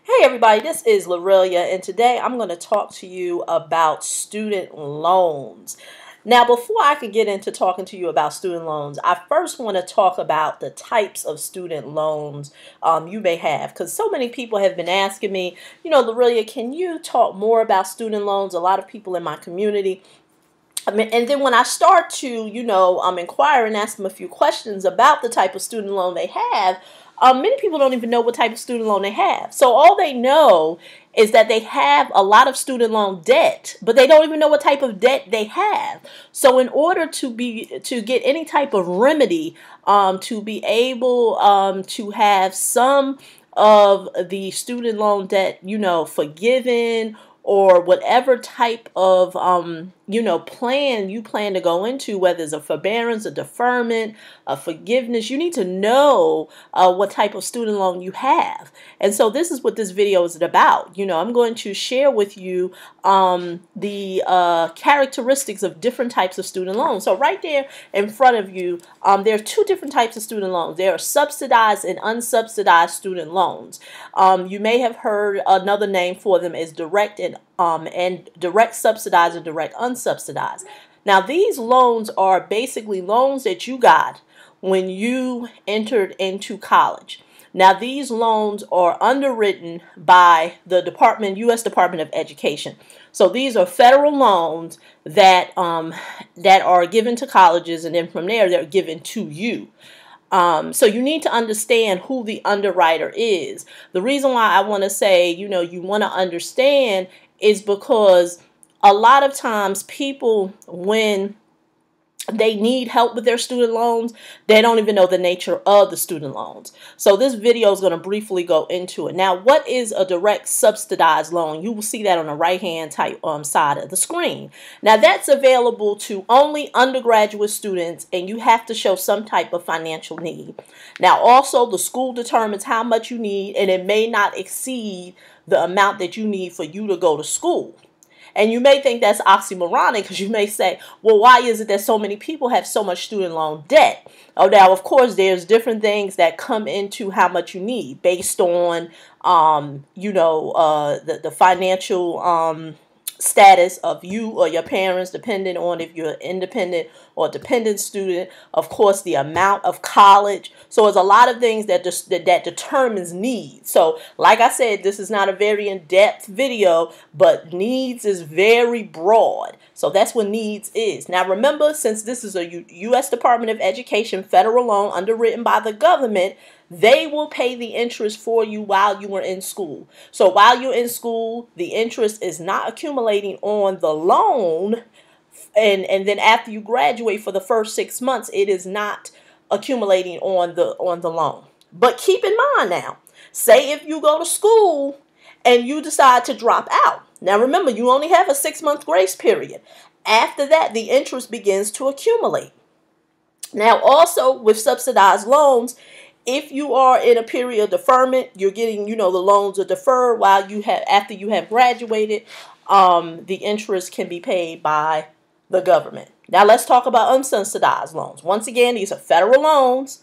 Hey everybody, this is Lorelia, and today I'm going to talk to you about student loans. Now, before I can get into talking to you about student loans, I first want to talk about the types of student loans you may have, because so many people have been asking me, Lorelia, can you talk more about student loans? A lot of people in my community. And then when I start to, inquire and ask them a few questions about the type of student loan they have, many people don't even know what type of student loan they have. So all they know is that they have a lot of student loan debt, but they don't even know what type of debt they have. So in order to get any type of remedy, to be able to have some of the student loan debt, forgiven, or whatever type of plan you plan to go into, whether it's a forbearance, a deferment, a forgiveness, you need to know what type of student loan you have. And so this is what this video is about. I'm going to share with you the characteristics of different types of student loans. So right there in front of you, there are two different types of student loans. There are subsidized and unsubsidized student loans. You may have heard another name for them is direct and direct subsidized and direct unsubsidized. Now, these loans are basically loans that you got when you entered into college. Now, these loans are underwritten by the U.S. Department of Education. So these are federal loans that are given to colleges, and then from there, they're given to you. So you need to understand who the underwriter is. The reason why I want to say, you want to understand is because a lot of times people, when they need help with their student loans, they don't even know the nature of the student loans. So this video is going to briefly go into it. Now, what is a direct subsidized loan? You will see that on the right-hand side of the screen. Now, that's available to only undergraduate students, and you have to show some type of financial need. Now, also, the school determines how much you need, and it may not exceed the amount that you need for you to go to school. And you may think that's oxymoronic, because you may say, well, why is it that so many people have so much student loan debt? Oh, now, of course, there's different things that come into how much you need based on, the financial status of you or your parents, depending on if you're an independent or dependent student. Of course, the amount of college. So there's a lot of things that determines needs. So like I said, this is not a very in-depth video, but needs is very broad. So that's what needs is. Now remember, since this is a U.S. Department of Education federal loan underwritten by the government, they will pay the interest for you while you are in school. So while you're in school, the interest is not accumulating on the loan. And then after you graduate for the first 6 months, it is not accumulating on the loan. But keep in mind now, say if you go to school and you decide to drop out. Now remember, you only have a 6-month grace period. After that, the interest begins to accumulate. Now also with subsidized loans, if you are in a period of deferment, you're getting, the loans are deferred while after you have graduated, the interest can be paid by the government. Now let's talk about unsubsidized loans. Once again, these are federal loans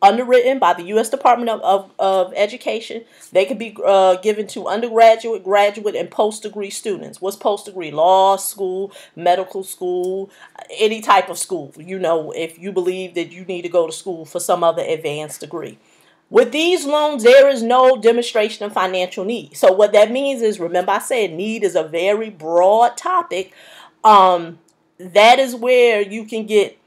underwritten by the U.S. Department of Education. They could be given to undergraduate, graduate, and post-degree students. What's post-degree? Law school, medical school, any type of school. If you believe that you need to go to school for some other advanced degree. With these loans, there is no demonstration of financial need. So what that means is, remember I said need is a very broad topic. That is where you can get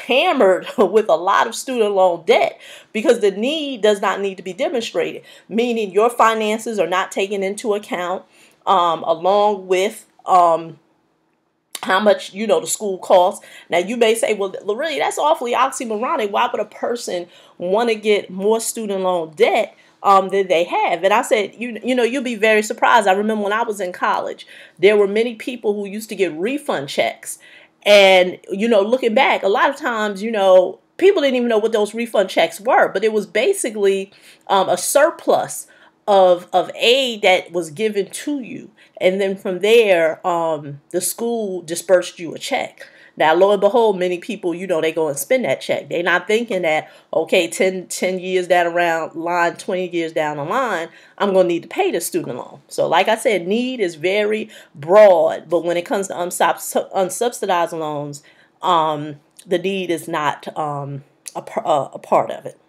hammered with a lot of student loan debt, because the need does not need to be demonstrated, meaning your finances are not taken into account, along with how much, the school costs. Now, you may say, well, really, that's awfully oxymoronic. Why would a person want to get more student loan debt than they have? And I said, you'll be very surprised. I remember when I was in college, there were many people who used to get refund checks. And, looking back, a lot of times, people didn't even know what those refund checks were, but it was basically a surplus of aid that was given to you. And then from there, the school dispersed you a check. Now, lo and behold, many people, they go and spend that check. They're not thinking that, okay, 10 years down around line, 20 years down the line, I'm going to need to pay the student loan. So like I said, need is very broad. But when it comes to unsubsidized loans, the need is not a part of it.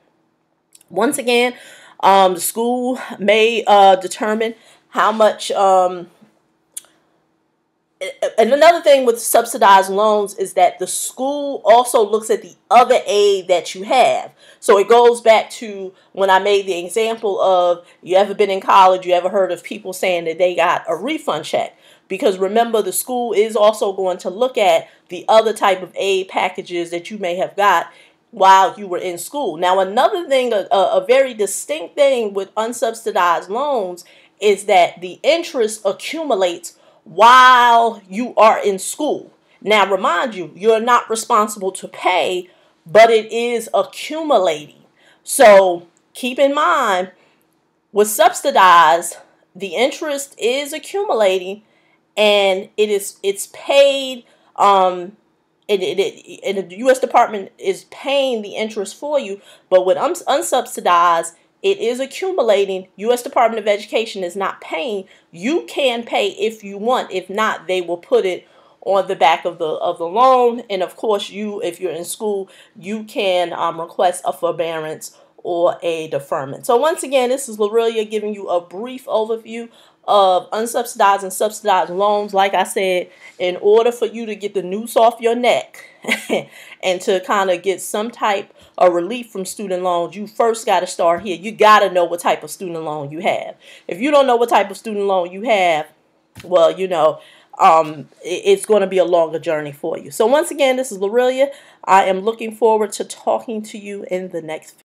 Once again, the school may determine how much. And another thing with subsidized loans is that the school also looks at the other aid that you have. So it goes back to when I made the example of, you ever been in college, you ever heard of people saying that they got a refund check? Because remember, the school is also going to look at the other type of aid packages that you may have got while you were in school. Now, another thing, a very distinct thing with unsubsidized loans is that the interest accumulates while you are in school. Now, remind you, you're not responsible to pay, but it is accumulating. So keep in mind, with subsidized, the interest is accumulating, and it's paid. And the U.S. Department is paying the interest for you. But with unsubsidized, it is accumulating. U.S. Department of Education is not paying. You can pay if you want. If not, they will put it on the back of the loan. And of course, if you're in school, you can request a forbearance or a deferment. So once again, this is Lorelia giving you a brief overview of unsubsidized and subsidized loans. Like I said, in order for you to get the noose off your neck and to kind of get some type of relief from student loans, you first got to start here. You got to know what type of student loan you have. If you don't know what type of student loan you have, well, it's going to be a longer journey for you. So once again, this is Lorelia. I am looking forward to talking to you in the next